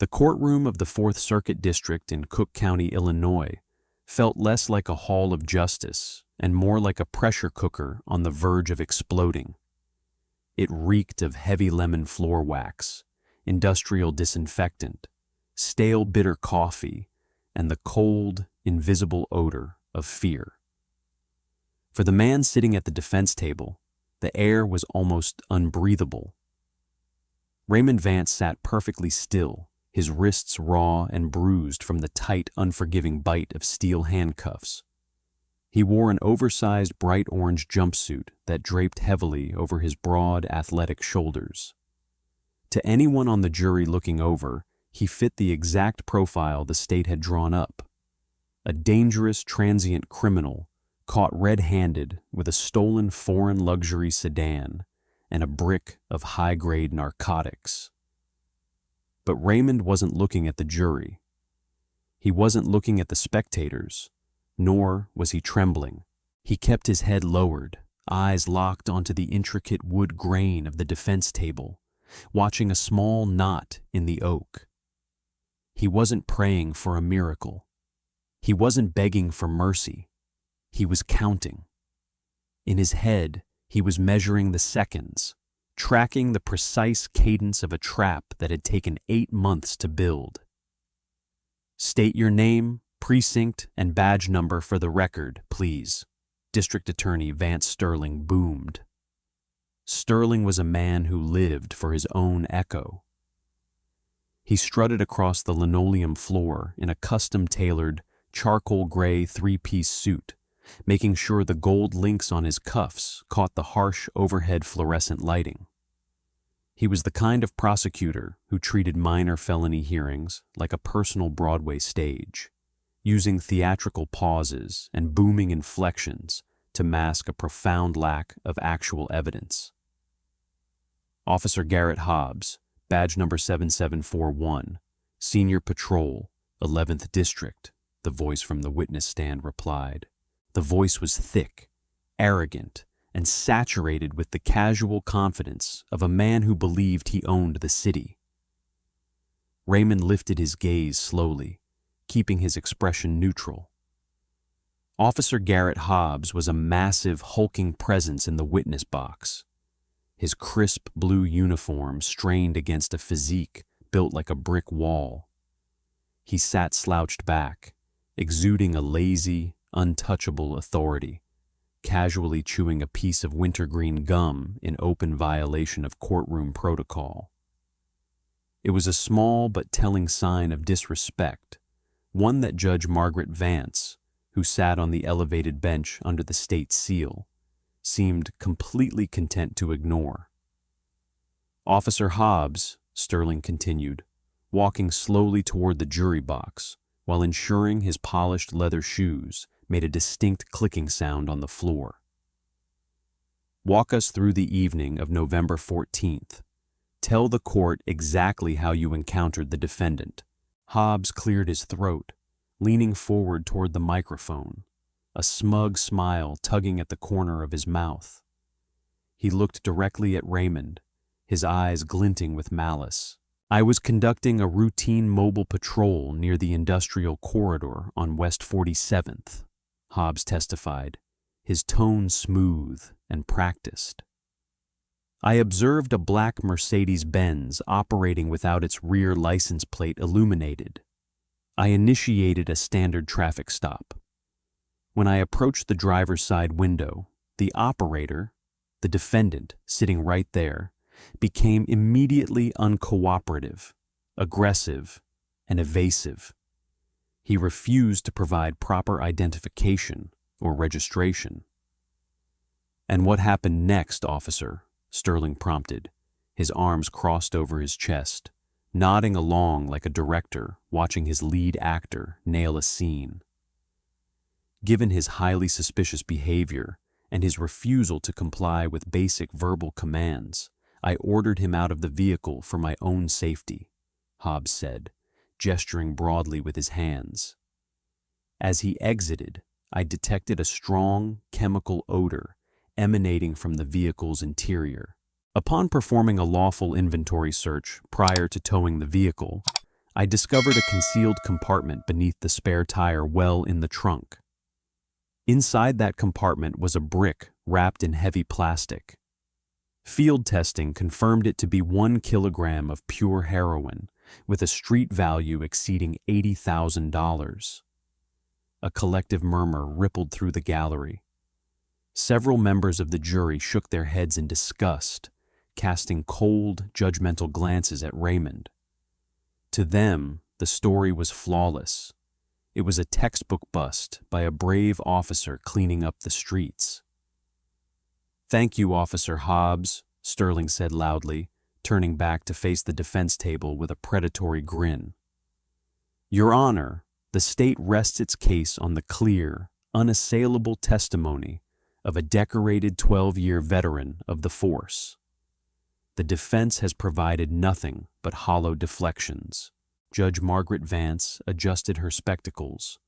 The courtroom of the Fourth Circuit District in Cook County, Illinois, felt less like a hall of justice and more like a pressure cooker on the verge of exploding. It reeked of heavy lemon floor wax, industrial disinfectant, stale bitter coffee, and the cold, invisible odor of fear. For the man sitting at the defense table, the air was almost unbreathable. Raymond Vance sat perfectly still, his wrists raw and bruised from the tight, unforgiving bite of steel handcuffs. He wore an oversized bright orange jumpsuit that draped heavily over his broad, athletic shoulders. To anyone on the jury looking over, he fit the exact profile the state had drawn up. A dangerous, transient criminal caught red-handed with a stolen foreign luxury sedan and a brick of high-grade narcotics. But Raymond wasn't looking at the jury. He wasn't looking at the spectators, nor was he trembling. He kept his head lowered, eyes locked onto the intricate wood grain of the defense table, watching a small knot in the oak. He wasn't praying for a miracle. He wasn't begging for mercy. He was counting. In his head, he was measuring the seconds, tracking the precise cadence of a trap that had taken 8 months to build. "State your name, precinct, and badge number for the record, please," District Attorney Vance Sterling boomed. Sterling was a man who lived for his own echo. He strutted across the linoleum floor in a custom-tailored, charcoal gray 3-piece suit, making sure the gold links on his cuffs caught the harsh overhead fluorescent lighting. He was the kind of prosecutor who treated minor felony hearings like a personal Broadway stage, using theatrical pauses and booming inflections to mask a profound lack of actual evidence. Officer Garrett Hobbs, badge number 7741, Senior Patrol, 11th District, the voice from the witness stand replied. The voice was thick, arrogant, and saturated with the casual confidence of a man who believed he owned the city. Raymond lifted his gaze slowly, keeping his expression neutral. Officer Garrett Hobbs was a massive, hulking presence in the witness box. His crisp blue uniform strained against a physique built like a brick wall. He sat slouched back, exuding a lazy, untouchable authority, casually chewing a piece of wintergreen gum in open violation of courtroom protocol. It was a small but telling sign of disrespect, one that Judge Margaret Vance, who sat on the elevated bench under the state seal, seemed completely content to ignore. "Officer Hobbs," Sterling continued, walking slowly toward the jury box, while ensuring his polished leather shoes made a distinct clicking sound on the floor. "Walk us through the evening of November 14th. Tell the court exactly how you encountered the defendant." Hobbs cleared his throat, leaning forward toward the microphone, a smug smile tugging at the corner of his mouth. He looked directly at Raymond, his eyes glinting with malice. "I was conducting a routine mobile patrol near the industrial corridor on West 47th, Hobbs testified, his tone smooth and practiced. "I observed a black Mercedes-Benz operating without its rear license plate illuminated. I initiated a standard traffic stop. When I approached the driver's side window, the operator, the defendant sitting right there, became immediately uncooperative, aggressive, and evasive. He refused to provide proper identification or registration." "And what happened next, officer?" Sterling prompted, his arms crossed over his chest, nodding along like a director watching his lead actor nail a scene. Given his highly suspicious behavior and his refusal to comply with basic verbal commands, I ordered him out of the vehicle for my own safety, Hobbs said, gesturing broadly with his hands. As he exited, I detected a strong chemical odor emanating from the vehicle's interior. Upon performing a lawful inventory search prior to towing the vehicle, I discovered a concealed compartment beneath the spare tire well in the trunk. Inside that compartment was a brick wrapped in heavy plastic. Field testing confirmed it to be 1 kilogram of pure heroin, with a street value exceeding $80,000. A collective murmur rippled through the gallery. Several members of the jury shook their heads in disgust, casting cold, judgmental glances at Raymond. To them, the story was flawless. It was a textbook bust by a brave officer cleaning up the streets. "Thank you, Officer Hobbs," Sterling said loudly, turning back to face the defense table with a predatory grin. "Your Honor, the state rests its case on the clear, unassailable testimony of a decorated 12-year veteran of the force. The defense has provided nothing but hollow deflections." Judge Margaret Vance adjusted her spectacles,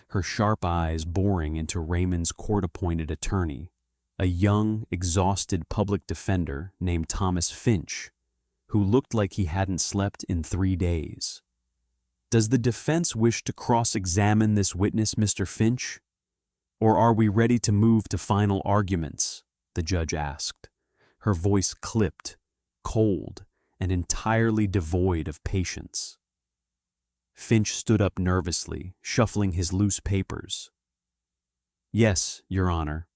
her sharp eyes boring into Raymond's court-appointed attorney, a young, exhausted public defender named Thomas Finch, who looked like he hadn't slept in 3 days. "Does the defense wish to cross-examine this witness, Mr. Finch? Or are we ready to move to final arguments?" the judge asked, her voice clipped, cold, and entirely devoid of patience. Finch stood up nervously, shuffling his loose papers. "Yes, Your Honor.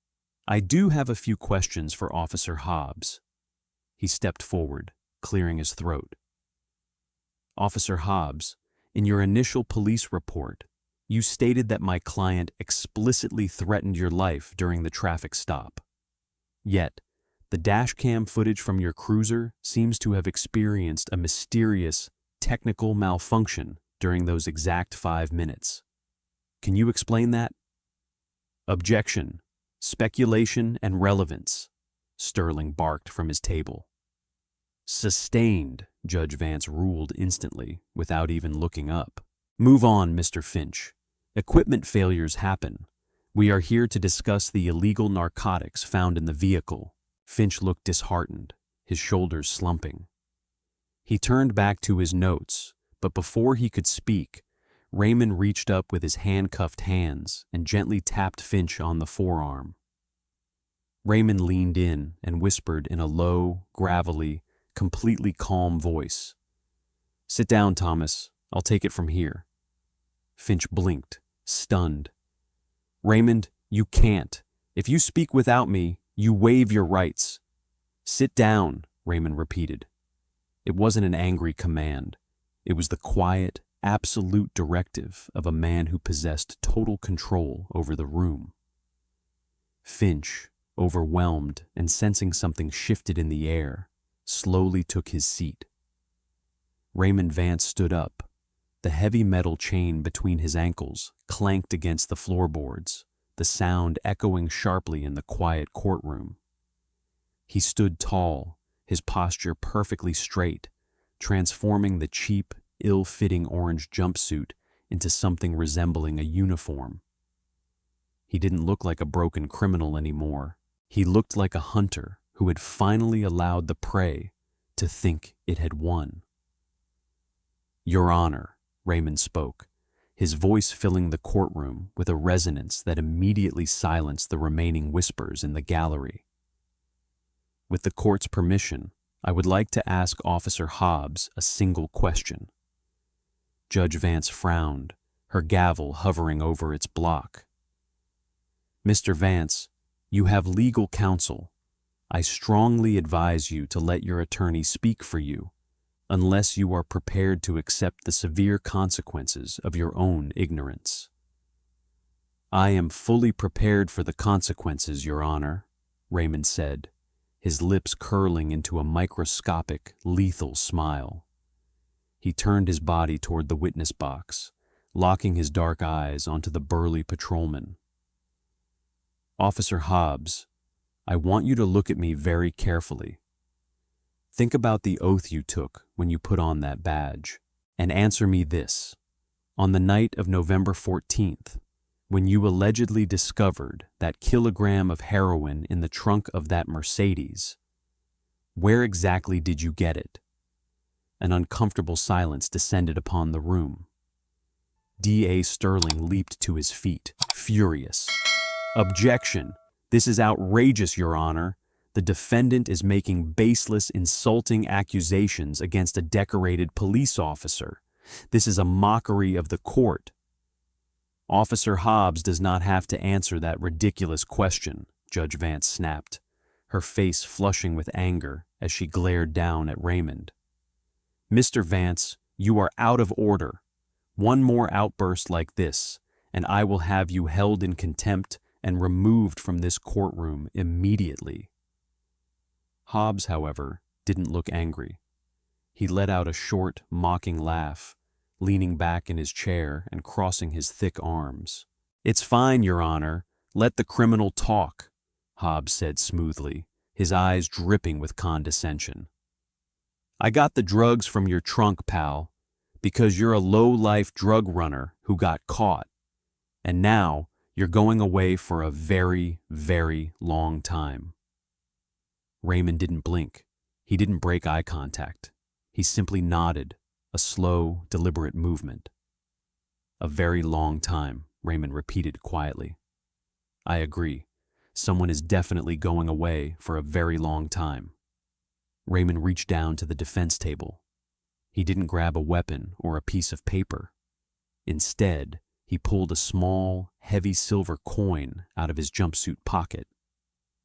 I do have a few questions for Officer Hobbs." He stepped forward, clearing his throat. "Officer Hobbs, in your initial police report, you stated that my client explicitly threatened your life during the traffic stop. Yet, the dashcam footage from your cruiser seems to have experienced a mysterious, technical malfunction during those exact 5 minutes. Can you explain that?" "Objection. Speculation and relevance," Sterling barked from his table. "Sustained," Judge Vance ruled instantly, without even looking up. "Move on, Mr. Finch. Equipment failures happen. We are here to discuss the illegal narcotics found in the vehicle." Finch looked disheartened, his shoulders slumping. He turned back to his notes, but before he could speak, Raymond reached up with his handcuffed hands and gently tapped Finch on the forearm. Raymond leaned in and whispered in a low, gravelly, completely calm voice, "Sit down, Thomas. I'll take it from here." Finch blinked, stunned. "Raymond, you can't. If you speak without me, you waive your rights." "Sit down," Raymond repeated. It wasn't an angry command. It was the quiet, absolute directive of a man who possessed total control over the room. Finch, overwhelmed and sensing something shifted in the air, slowly took his seat. Raymond Vance stood up. The heavy metal chain between his ankles clanked against the floorboards, the sound echoing sharply in the quiet courtroom. He stood tall, his posture perfectly straight, transforming the cheap, ill-fitting orange jumpsuit into something resembling a uniform. He didn't look like a broken criminal anymore. He looked like a hunter who had finally allowed the prey to think it had won. "Your Honor," Raymond spoke, his voice filling the courtroom with a resonance that immediately silenced the remaining whispers in the gallery. "With the court's permission, I would like to ask Officer Hobbs a single question." Judge Vance frowned, her gavel hovering over its block. "Mr. Vance, you have legal counsel. I strongly advise you to let your attorney speak for you, unless you are prepared to accept the severe consequences of your own ignorance." "I am fully prepared for the consequences, Your Honor," Raymond said, his lips curling into a microscopic, lethal smile. He turned his body toward the witness box, locking his dark eyes onto the burly patrolman. "Officer Hobbs, I want you to look at me very carefully. Think about the oath you took when you put on that badge, and answer me this. On the night of November 14th, when you allegedly discovered that kilogram of heroin in the trunk of that Mercedes, where exactly did you get it? An uncomfortable silence descended upon the room. D.A. Sterling leaped to his feet, furious. "Objection! This is outrageous, Your Honor. The defendant is making baseless, insulting accusations against a decorated police officer. This is a mockery of the court." "Officer Hobbs does not have to answer that ridiculous question," Judge Vance snapped, her face flushing with anger as she glared down at Raymond. "Mr. Vance, you are out of order. One more outburst like this, and I will have you held in contempt and removed from this courtroom immediately." Hobbs, however, didn't look angry. He let out a short, mocking laugh, leaning back in his chair and crossing his thick arms. "It's fine, Your Honor. Let the criminal talk," Hobbs said smoothly, his eyes dripping with condescension. "I got the drugs from your trunk, pal, because you're a low-life drug runner who got caught. And now you're going away for a very, very long time." Raymond didn't blink. He didn't break eye contact. He simply nodded, a slow, deliberate movement. "A very long time," Raymond repeated quietly. "I agree. Someone is definitely going away for a very long time." Raymond reached down to the defense table. He didn't grab a weapon or a piece of paper. Instead, he pulled a small, heavy silver coin out of his jumpsuit pocket,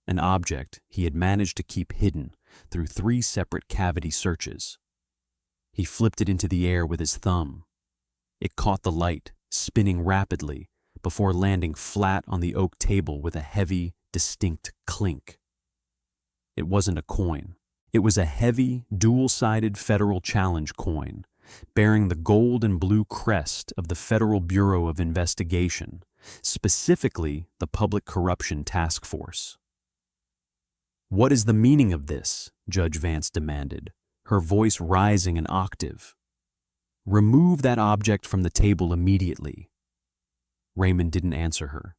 an object he had managed to keep hidden through 3 separate cavity searches. He flipped it into the air with his thumb. It caught the light, spinning rapidly, before landing flat on the oak table with a heavy, distinct clink. It wasn't a coin. It was a heavy, dual-sided federal challenge coin, bearing the gold and blue crest of the Federal Bureau of Investigation, specifically the Public Corruption Task Force. "What is the meaning of this?" Judge Vance demanded, her voice rising an octave. "Remove that object from the table immediately." Raymond didn't answer her.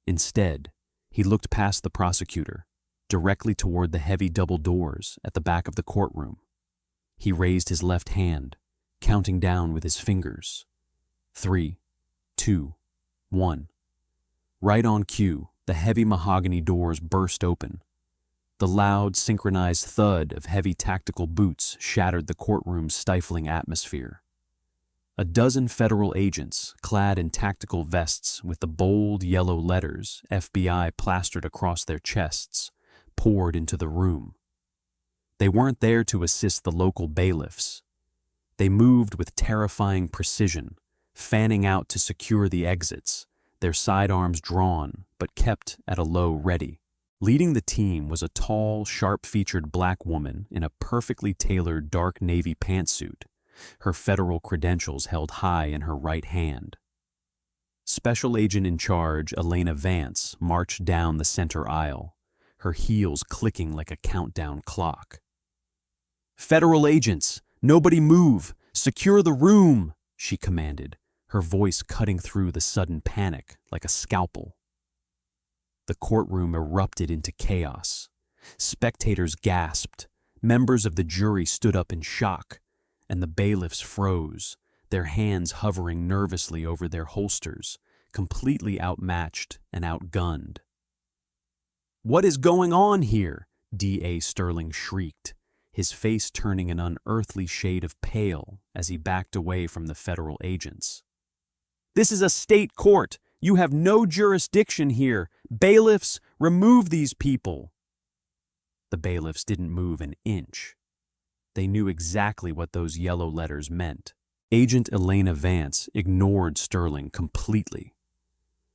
Instead, he looked past the prosecutor, directly toward the heavy double doors at the back of the courtroom. He raised his left hand, counting down with his fingers. 3, 2, 1. Right on cue, the heavy mahogany doors burst open. The loud, synchronized thud of heavy tactical boots shattered the courtroom's stifling atmosphere. A dozen federal agents, clad in tactical vests with the bold yellow letters FBI plastered across their chests, poured into the room. They weren't there to assist the local bailiffs. They moved with terrifying precision, fanning out to secure the exits, their sidearms drawn but kept at a low ready. Leading the team was a tall, sharp-featured black woman in a perfectly tailored dark navy pantsuit, her federal credentials held high in her right hand. Special Agent in Charge Elena Vance marched down the center aisle, her heels clicking like a countdown clock. "Federal agents, nobody move! Secure the room!" she commanded, her voice cutting through the sudden panic like a scalpel. The courtroom erupted into chaos. Spectators gasped, members of the jury stood up in shock, and the bailiffs froze, their hands hovering nervously over their holsters, completely outmatched and outgunned. "What is going on here?" D.A. Sterling shrieked, his face turning an unearthly shade of pale as he backed away from the federal agents. "This is a state court! You have no jurisdiction here! Bailiffs, remove these people!" The bailiffs didn't move an inch. They knew exactly what those yellow letters meant. Agent Elena Vance ignored Sterling completely.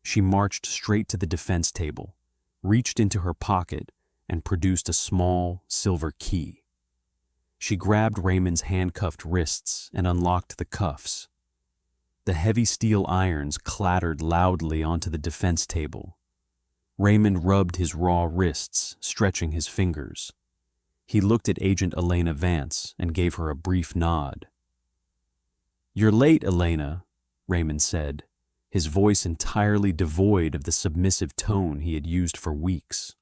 She marched straight to the defense table, reached into her pocket, and produced a small, silver key. She grabbed Raymond's handcuffed wrists and unlocked the cuffs. The heavy steel irons clattered loudly onto the defense table. Raymond rubbed his raw wrists, stretching his fingers. He looked at Agent Elena Vance and gave her a brief nod. "You're late, Elena," Raymond said, his voice entirely devoid of the submissive tone he had used for weeks.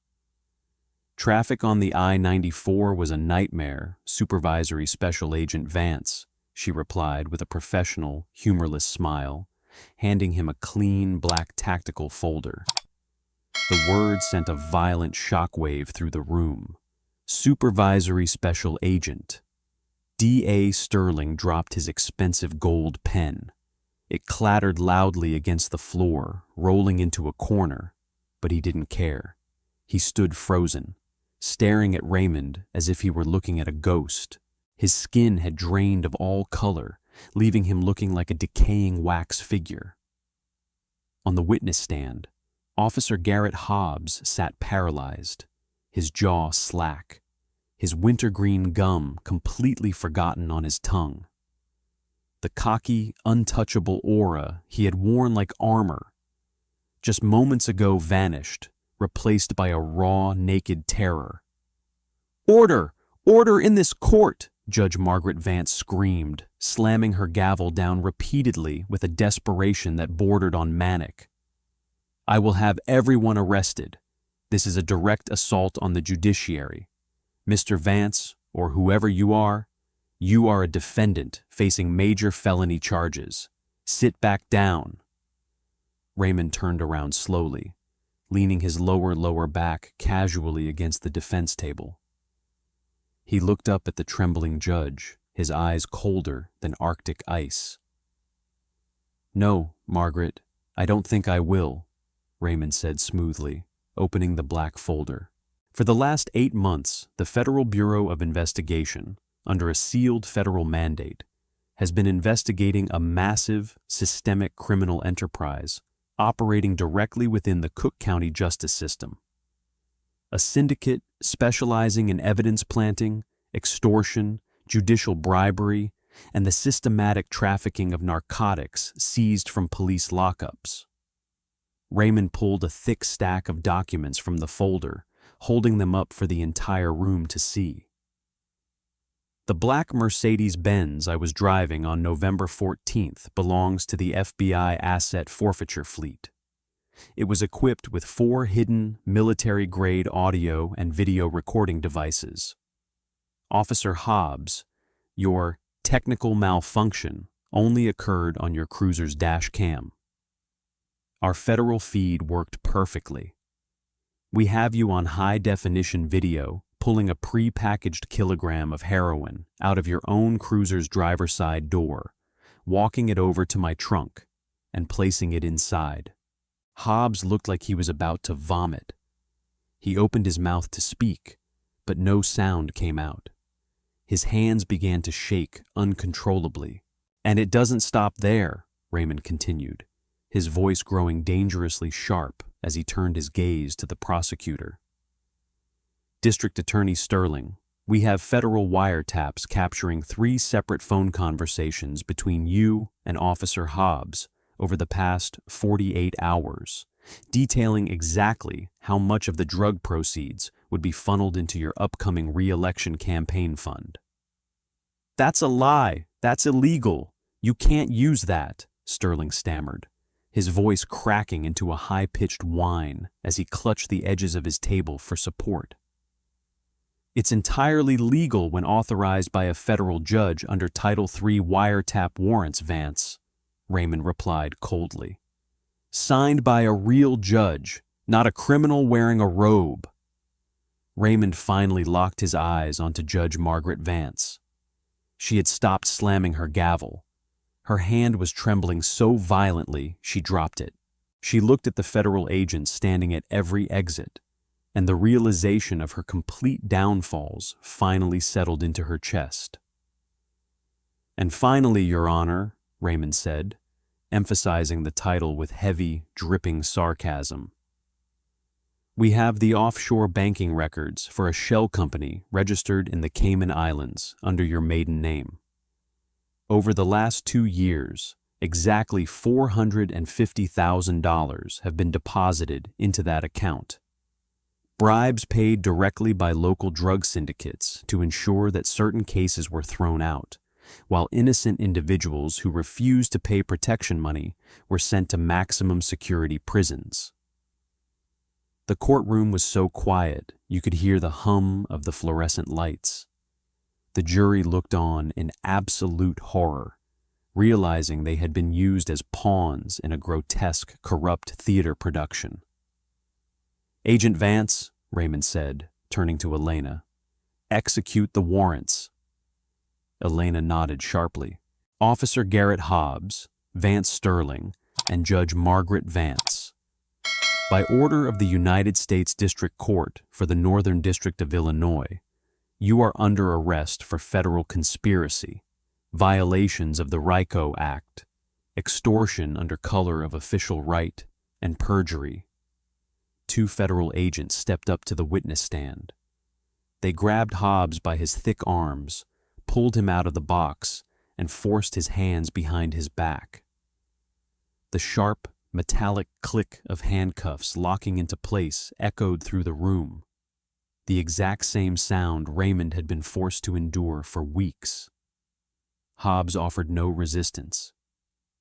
Traffic on the I-94 was a nightmare, Supervisory Special Agent Vance, she replied with a professional, humorless smile, handing him a clean, black tactical folder. The word sent a violent shockwave through the room. Supervisory Special Agent. D.A. Sterling dropped his expensive gold pen. It clattered loudly against the floor, rolling into a corner, but he didn't care. He stood frozen, staring at Raymond as if he were looking at a ghost. His skin had drained of all color, leaving him looking like a decaying wax figure. On the witness stand, Officer Garrett Hobbs sat paralyzed, his jaw slack, his wintergreen gum completely forgotten on his tongue. The cocky, untouchable aura he had worn like armor, just moments ago vanished, replaced by a raw, naked terror. "Order! Order in this court!" Judge Margaret Vance screamed, slamming her gavel down repeatedly with a desperation that bordered on manic. "I will have everyone arrested. This is a direct assault on the judiciary. Mr. Vance, or whoever you are a defendant facing major felony charges. Sit back down." Raymond turned around slowly, leaning his lower back casually against the defense table. He looked up at the trembling judge, his eyes colder than Arctic ice. "No, Margaret, I don't think I will," Raymond said smoothly, opening the black folder. For the last 8 months, the Federal Bureau of Investigation, under a sealed federal mandate, has been investigating a massive, systemic criminal enterprise operating directly within the Cook County justice system. A syndicate specializing in evidence planting, extortion, judicial bribery, and the systematic trafficking of narcotics seized from police lockups. Raymond pulled a thick stack of documents from the folder, holding them up for the entire room to see. "The black Mercedes-Benz I was driving on November 14th belongs to the FBI Asset Forfeiture Fleet. It was equipped with 4 hidden, military-grade audio and video recording devices. Officer Hobbs, your technical malfunction only occurred on your cruiser's dash cam. Our federal feed worked perfectly. We have you on high-definition video pulling a pre-packaged kilogram of heroin out of your own cruiser's driver's side door, walking it over to my trunk, and placing it inside." Hobbs looked like he was about to vomit. He opened his mouth to speak, but no sound came out. His hands began to shake uncontrollably. "And it doesn't stop there," Raymond continued, his voice growing dangerously sharp as he turned his gaze to the prosecutor. "District Attorney Sterling, we have federal wiretaps capturing 3 separate phone conversations between you and Officer Hobbs over the past 48 hours, detailing exactly how much of the drug proceeds would be funneled into your upcoming re-election campaign fund." "That's a lie. That's illegal. You can't use that," Sterling stammered, his voice cracking into a high-pitched whine as he clutched the edges of his table for support. "It's entirely legal when authorized by a federal judge under Title III wiretap warrants, Vance," Raymond replied coldly. "Signed by a real judge, not a criminal wearing a robe." Raymond finally locked his eyes onto Judge Margaret Vance. She had stopped slamming her gavel. Her hand was trembling so violently she dropped it. She looked at the federal agents standing at every exit, and the realization of her complete downfalls finally settled into her chest. "And finally, Your Honor," Raymond said, emphasizing the title with heavy, dripping sarcasm, "we have the offshore banking records for a shell company registered in the Cayman Islands under your maiden name. Over the last 2 years, exactly $450,000 have been deposited into that account. Bribes paid directly by local drug syndicates to ensure that certain cases were thrown out, while innocent individuals who refused to pay protection money were sent to maximum security prisons. The courtroom was so quiet you could hear the hum of the fluorescent lights. The jury looked on in absolute horror, realizing they had been used as pawns in a grotesque, corrupt theater production. "Agent Vance," Raymond said, turning to Elena, "execute the warrants." Elena nodded sharply. "Officer Garrett Hobbs, Vance Sterling, and Judge Margaret Vance. By order of the United States District Court for the Northern District of Illinois, you are under arrest for federal conspiracy, violations of the RICO Act, extortion under color of official right, and perjury." Two federal agents stepped up to the witness stand. They grabbed Hobbs by his thick arms, pulled him out of the box, and forced his hands behind his back. The sharp, metallic click of handcuffs locking into place echoed through the room, the exact same sound Raymond had been forced to endure for weeks. Hobbs offered no resistance.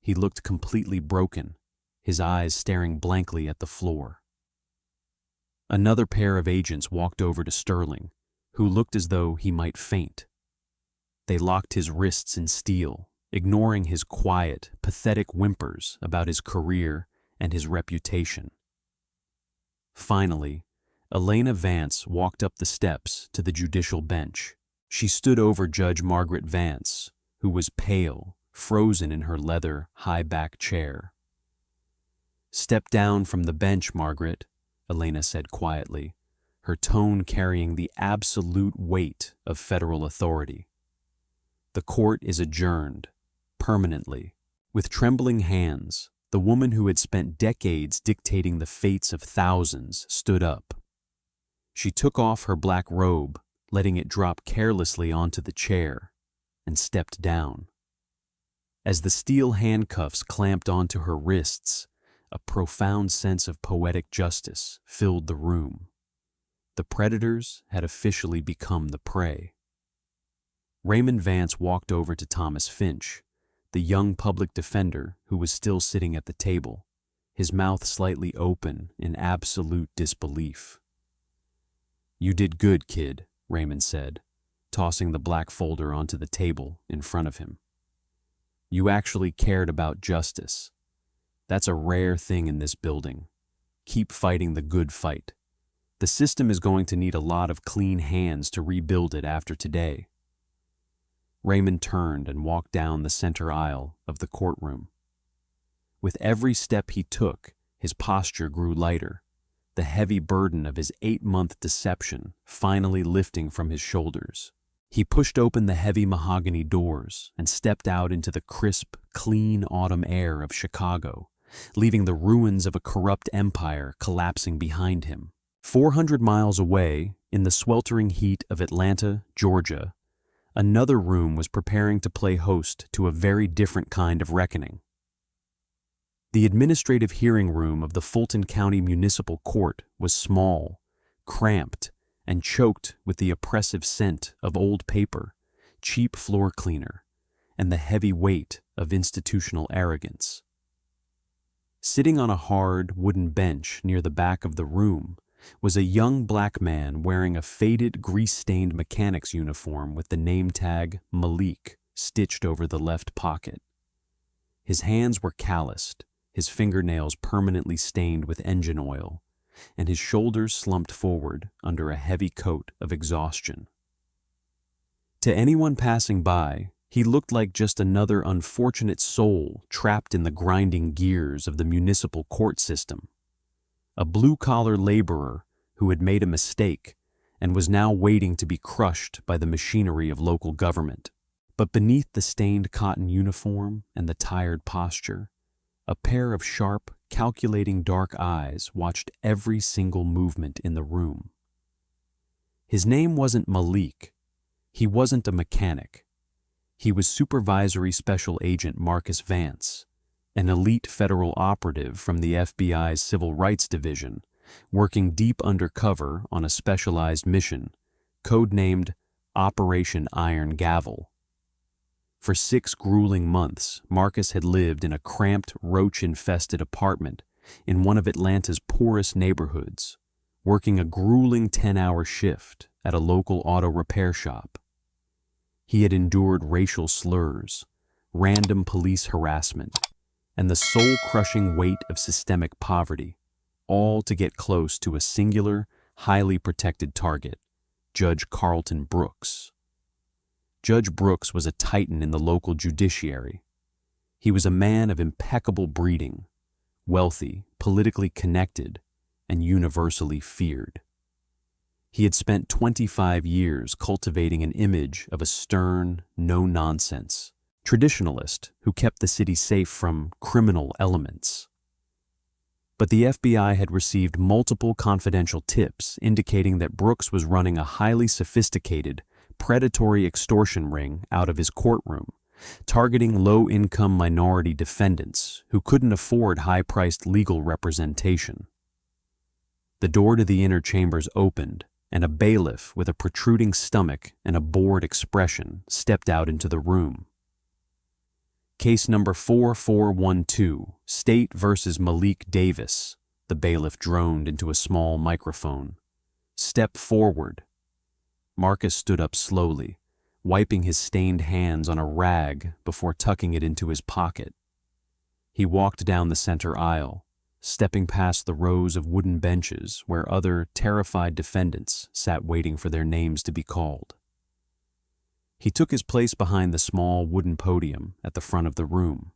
He looked completely broken, his eyes staring blankly at the floor. Another pair of agents walked over to Sterling, who looked as though he might faint. They locked his wrists in steel, ignoring his quiet, pathetic whimpers about his career and his reputation. Finally, Elena Vance walked up the steps to the judicial bench. She stood over Judge Margaret Vance, who was pale, frozen in her leather, high-back chair. "Step down from the bench, Margaret," Elena said quietly, her tone carrying the absolute weight of federal authority. "The court is adjourned, permanently." With trembling hands, the woman who had spent decades dictating the fates of thousands stood up. She took off her black robe, letting it drop carelessly onto the chair, and stepped down. As the steel handcuffs clamped onto her wrists, a profound sense of poetic justice filled the room. The predators had officially become the prey. Raymond Vance walked over to Thomas Finch, the young public defender who was still sitting at the table, his mouth slightly open in absolute disbelief. "You did good, kid," Raymond said, tossing the black folder onto the table in front of him. "You actually cared about justice. That's a rare thing in this building. Keep fighting the good fight. The system is going to need a lot of clean hands to rebuild it after today." Raymond turned and walked down the center aisle of the courtroom. With every step he took, his posture grew lighter, the heavy burden of his 8-month deception finally lifting from his shoulders. He pushed open the heavy mahogany doors and stepped out into the crisp, clean autumn air of Chicago, leaving the ruins of a corrupt empire collapsing behind him. 400 miles away, in the sweltering heat of Atlanta, Georgia, another room was preparing to play host to a very different kind of reckoning. The administrative hearing room of the Fulton County Municipal Court was small, cramped, and choked with the oppressive scent of old paper, cheap floor cleaner, and the heavy weight of institutional arrogance. Sitting on a hard, wooden bench near the back of the room was a young black man wearing a faded, grease-stained mechanic's uniform with the name tag Malik stitched over the left pocket. His hands were calloused, his fingernails permanently stained with engine oil, and his shoulders slumped forward under a heavy coat of exhaustion. To anyone passing by, he looked like just another unfortunate soul trapped in the grinding gears of the municipal court system. A blue-collar laborer who had made a mistake and was now waiting to be crushed by the machinery of local government. But beneath the stained cotton uniform and the tired posture, a pair of sharp, calculating dark eyes watched every single movement in the room. His name wasn't Malik. He wasn't a mechanic. He was Supervisory Special Agent Marcus Vance, an elite federal operative from the FBI's Civil Rights Division, working deep undercover on a specialized mission, codenamed Operation Iron Gavel. For 6 grueling months, Marcus had lived in a cramped, roach-infested apartment in one of Atlanta's poorest neighborhoods, working a grueling 10-hour shift at a local auto repair shop. He had endured racial slurs, random police harassment, and the soul-crushing weight of systemic poverty, all to get close to a singular, highly protected target, Judge Carlton Brooks. Judge Brooks was a titan in the local judiciary. He was a man of impeccable breeding, wealthy, politically connected, and universally feared. He had spent 25 years cultivating an image of a stern, no-nonsense traditionalist who kept the city safe from criminal elements. But the FBI had received multiple confidential tips indicating that Brooks was running a highly sophisticated, predatory extortion ring out of his courtroom, targeting low-income minority defendants who couldn't afford high-priced legal representation. The door to the inner chambers opened, and a bailiff with a protruding stomach and a bored expression stepped out into the room. Case number 4412, State versus Malik Davis, the bailiff droned into a small microphone. Step forward. Marcus stood up slowly, wiping his stained hands on a rag before tucking it into his pocket. He walked down the center aisle, stepping past the rows of wooden benches where other terrified defendants sat waiting for their names to be called. He took his place behind the small wooden podium at the front of the room.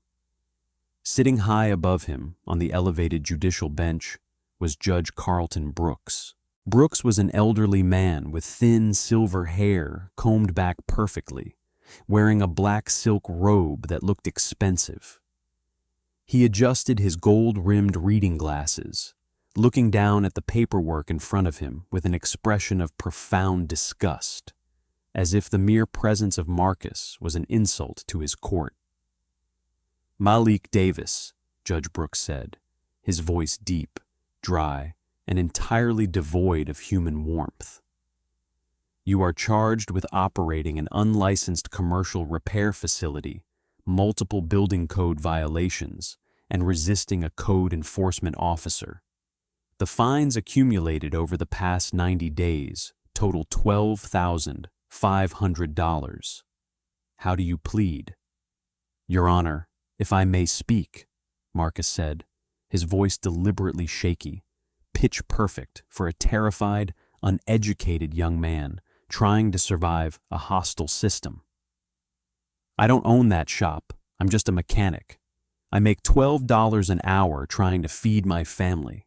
Sitting high above him on the elevated judicial bench was Judge Carlton Brooks. Brooks was an elderly man with thin silver hair combed back perfectly, wearing a black silk robe that looked expensive. He adjusted his gold-rimmed reading glasses, looking down at the paperwork in front of him with an expression of profound disgust, as if the mere presence of Marcus was an insult to his court. "Malik Davis," Judge Brooks said, his voice deep, dry, and entirely devoid of human warmth. "You are charged with operating an unlicensed commercial repair facility, multiple building code violations, and resisting a code enforcement officer. The fines accumulated over the past 90 days total $12,500. How do you plead?" "Your Honor, if I may speak," Marcus said, his voice deliberately shaky, pitch perfect for a terrified, uneducated young man trying to survive a hostile system. "I don't own that shop. I'm just a mechanic. I make $12 an hour trying to feed my family.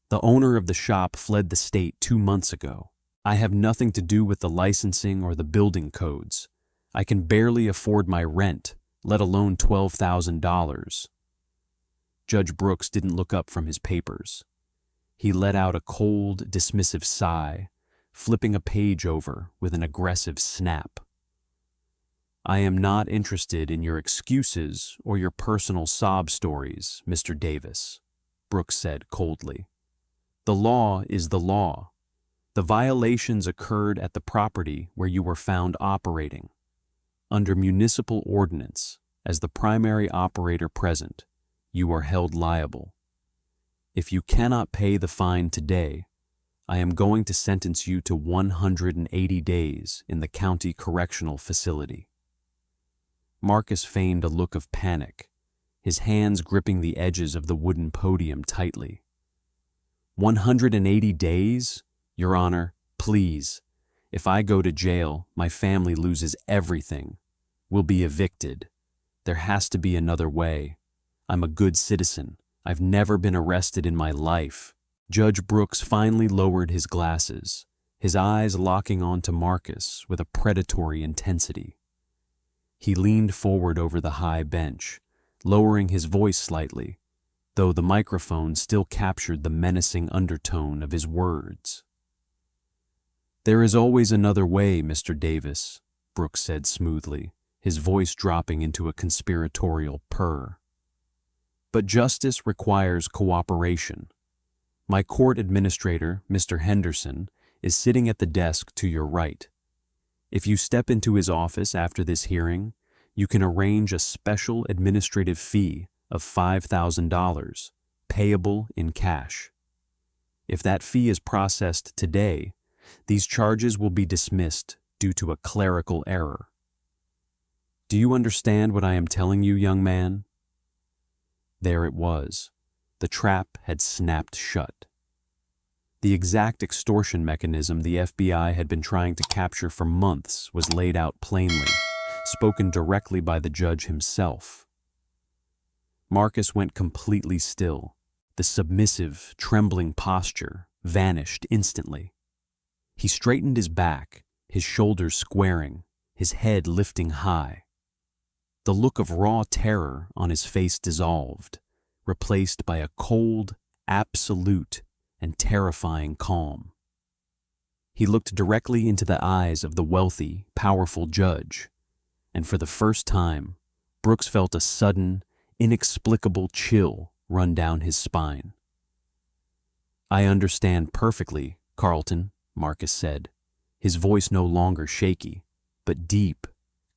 The owner of the shop fled the state 2 months ago. I have nothing to do with the licensing or the building codes. I can barely afford my rent, let alone $12,000. Judge Brooks didn't look up from his papers. He let out a cold, dismissive sigh, flipping a page over with an aggressive snap. "I am not interested in your excuses or your personal sob stories, Mr. Davis," Brooks said coldly. "The law is the law. The violations occurred at the property where you were found operating. Under municipal ordinance, as the primary operator present, you are held liable. If you cannot pay the fine today, I am going to sentence you to 180 days in the county correctional facility." Marcus feigned a look of panic, his hands gripping the edges of the wooden podium tightly. 180 days? Your Honor, please. If I go to jail, my family loses everything. We'll be evicted. There has to be another way. I'm a good citizen. I've never been arrested in my life. Judge Brooks finally lowered his glasses, his eyes locking onto Marcus with a predatory intensity. He leaned forward over the high bench, lowering his voice slightly, though the microphone still captured the menacing undertone of his words. "There is always another way, Mr. Davis," Brooks said smoothly, his voice dropping into a conspiratorial purr. "But justice requires cooperation. My court administrator, Mr. Henderson, is sitting at the desk to your right. If you step into his office after this hearing, you can arrange a special administrative fee of $5,000, payable in cash. If that fee is processed today, these charges will be dismissed due to a clerical error. Do you understand what I am telling you, young man? There it was. The trap had snapped shut. The exact extortion mechanism the FBI had been trying to capture for months was laid out plainly, spoken directly by the judge himself. Marcus went completely still. The submissive, trembling posture vanished instantly. He straightened his back, his shoulders squaring, his head lifting high. The look of raw terror on his face dissolved, replaced by a cold, absolute, and terrifying calm. He looked directly into the eyes of the wealthy, powerful judge, and for the first time, Brooks felt a sudden, inexplicable chill run down his spine. "I understand perfectly, Carlton," Marcus said, his voice no longer shaky, but deep,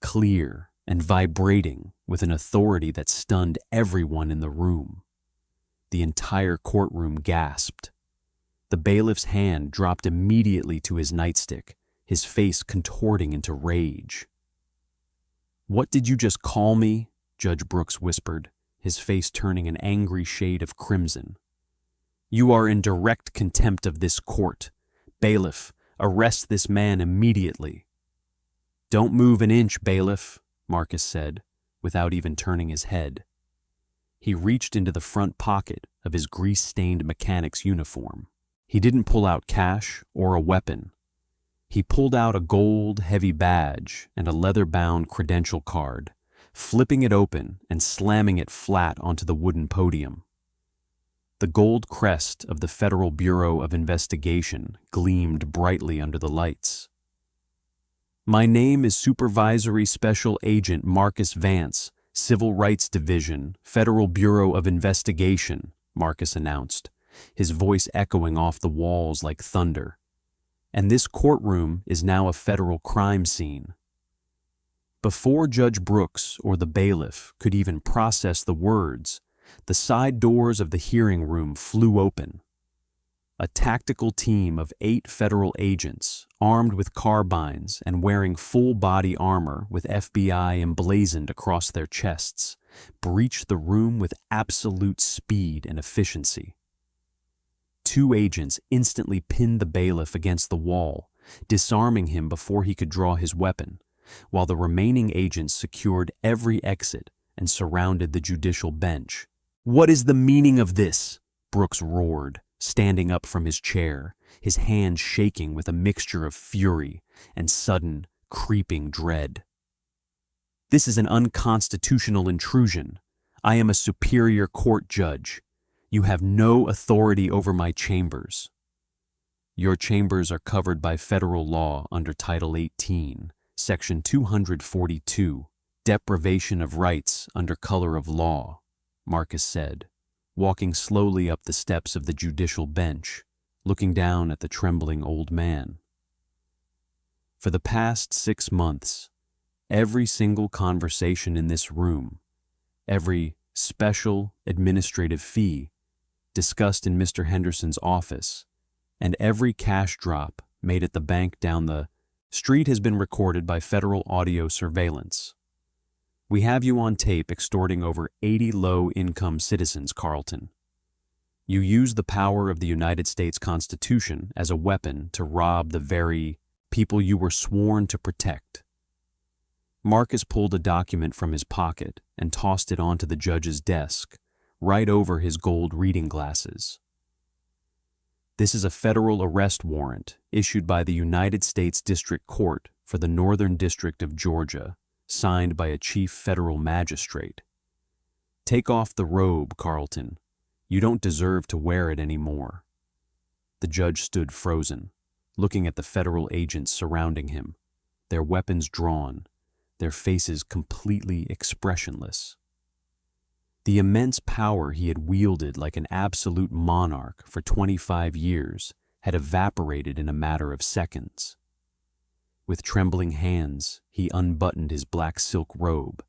clear, and vibrating with an authority that stunned everyone in the room. The entire courtroom gasped. The bailiff's hand dropped immediately to his nightstick, his face contorting into rage. "What did you just call me?" Judge Brooks whispered, his face turning an angry shade of crimson. "You are in direct contempt of this court. Bailiff, arrest this man immediately." "Don't move an inch, bailiff," Marcus said, without even turning his head. He reached into the front pocket of his grease-stained mechanic's uniform. He didn't pull out cash or a weapon. He pulled out a gold, heavy badge and a leather-bound credential card, flipping it open and slamming it flat onto the wooden podium. The gold crest of the Federal Bureau of Investigation gleamed brightly under the lights. "My name is Supervisory Special Agent Marcus Vance, Civil Rights Division, Federal Bureau of Investigation," Marcus announced, his voice echoing off the walls like thunder. "And this courtroom is now a federal crime scene." Before Judge Brooks or the bailiff could even process the words, the side doors of the hearing room flew open. A tactical team of 8 federal agents, armed with carbines and wearing full-body armor with FBI emblazoned across their chests, breached the room with absolute speed and efficiency. 2 agents instantly pinned the bailiff against the wall, disarming him before he could draw his weapon, while the remaining agents secured every exit and surrounded the judicial bench. "What is the meaning of this?" Brooks roared, standing up from his chair, his hands shaking with a mixture of fury and sudden, creeping dread. "This is an unconstitutional intrusion. I am a superior court judge. You have no authority over my chambers." "Your chambers are covered by federal law under Title 18, Section 242, Deprivation of Rights under Color of Law," Marcus said, walking slowly up the steps of the judicial bench, looking down at the trembling old man. For the past 6 months, every single conversation in this room, every special administrative fee discussed in Mr. Henderson's office, and every cash drop made at the bank down the street has been recorded by federal audio surveillance. We have you on tape extorting over 80 low-income citizens, Carlton. You use the power of the United States Constitution as a weapon to rob the very people you were sworn to protect. Marcus pulled a document from his pocket and tossed it onto the judge's desk, right over his gold reading glasses. "This is a federal arrest warrant issued by the United States District Court for the Northern District of Georgia, signed by a chief federal magistrate. Take off the robe, Carlton. You don't deserve to wear it anymore." The judge stood frozen, looking at the federal agents surrounding him, their weapons drawn, their faces completely expressionless. The immense power he had wielded like an absolute monarch for 25 years had evaporated in a matter of seconds. With trembling hands, he unbuttoned his black silk robe,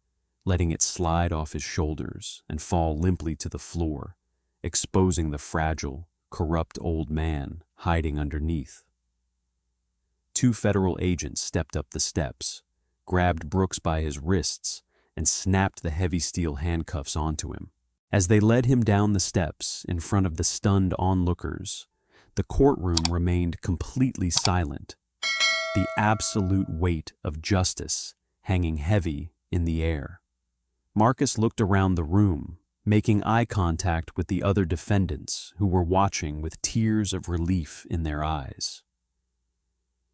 letting it slide off his shoulders and fall limply to the floor, exposing the fragile, corrupt old man hiding underneath. Two federal agents stepped up the steps, grabbed Brooks by his wrists, and snapped the heavy steel handcuffs onto him. As they led him down the steps in front of the stunned onlookers, the courtroom remained completely silent, the absolute weight of justice hanging heavy in the air. Marcus looked around the room, making eye contact with the other defendants who were watching with tears of relief in their eyes.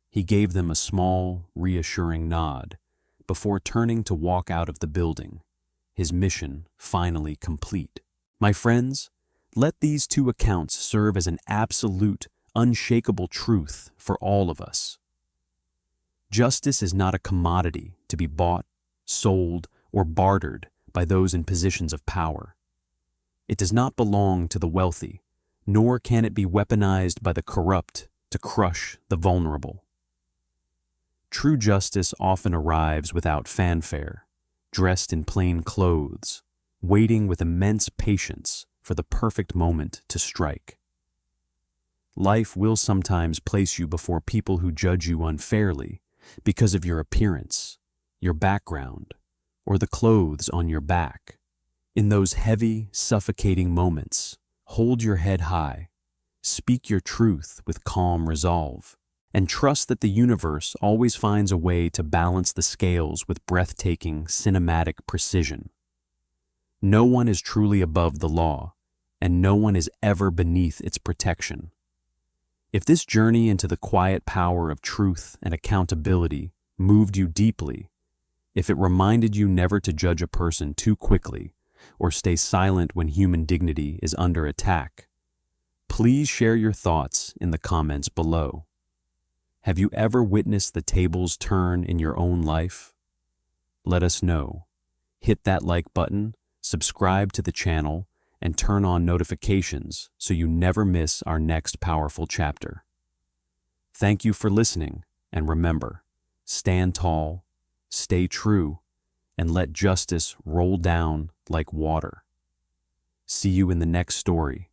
He gave them a small, reassuring nod before turning to walk out of the building, his mission finally complete. My friends, let these two accounts serve as an absolute, unshakable truth for all of us. Justice is not a commodity to be bought, sold, or bartered by those in positions of power. It does not belong to the wealthy, nor can it be weaponized by the corrupt to crush the vulnerable. True justice often arrives without fanfare, dressed in plain clothes, waiting with immense patience for the perfect moment to strike. Life will sometimes place you before people who judge you unfairly because of your appearance, your background, or the clothes on your back. In those heavy, suffocating moments, hold your head high, speak your truth with calm resolve, and trust that the universe always finds a way to balance the scales with breathtaking, cinematic precision. No one is truly above the law, and no one is ever beneath its protection. If this journey into the quiet power of truth and accountability moved you deeply, if it reminded you never to judge a person too quickly or stay silent when human dignity is under attack, please share your thoughts in the comments below. Have you ever witnessed the tables turn in your own life? Let us know. Hit that like button, subscribe to the channel, and turn on notifications so you never miss our next powerful chapter. Thank you for listening, and remember, stand tall, stay true, and let justice roll down like water. See you in the next story.